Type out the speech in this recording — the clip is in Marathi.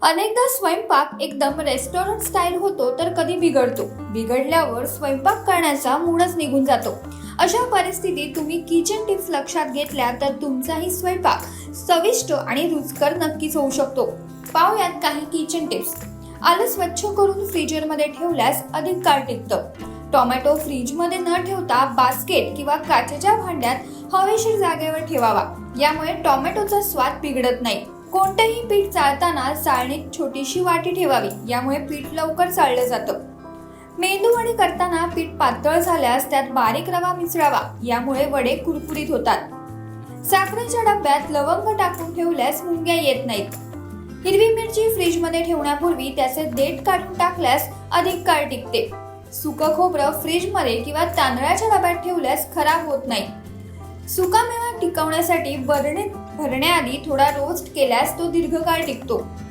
अनेकदा स्वयंपाक एकदम रेस्टॉरंट स्टाईल होतो तर कधी बिघडतो. बिघडल्यावर स्वयंपाक करण्याचा मूडच निघून जातो. अशा परिस्थितीत तुम्ही किचन टिप्स लक्षात घेतल्या तर तुमचाही स्वयंपाक चविष्ट आणि रुचकर नक्कीच होऊ शकतो. पाहूयात काही किचन टिप्स. आलं स्वच्छ करून फ्रीजरमध्ये ठेवल्यास अधिक काळ टिकतं. टोमॅटो फ्रीजमध्ये न ठेवता बास्केट किंवा काचेच्या भांड्यात हवेशीर जागेवर ठेवावा. यामुळे टोमॅटोचा स्वाद बिघडत नाही. कोणतेही पीठ चाळताना चाळणीत छोटीशी वाटी ठेवावी. यामुळे पीठ लवकर चाळलं जातं. मेंदू वडे करताना पीठ पातळ झाल्यास त्यात बारीक रवा मिसळावा. यामुळे वडे कुरकुरीत होतात. साखरेच्या डब्यात लवंग टाकून ठेवल्यास मुंग्या येत नाहीत. हिरवी मिरची फ्रीजमध्ये ठेवण्यापूर्वी त्याचे देठ काढून टाकल्यास अधिक काळ टिकते. सुकं खोबरं फ्रीजमध्ये किंवा तांदळाच्या डब्यात ठेवल्यास खराब होत नाही. सुकामेवा टिकवण्यासाठी बरणीत भरण्याआधी थोडा रोस्ट केल्यास तो दीर्घकाळ टिकतो.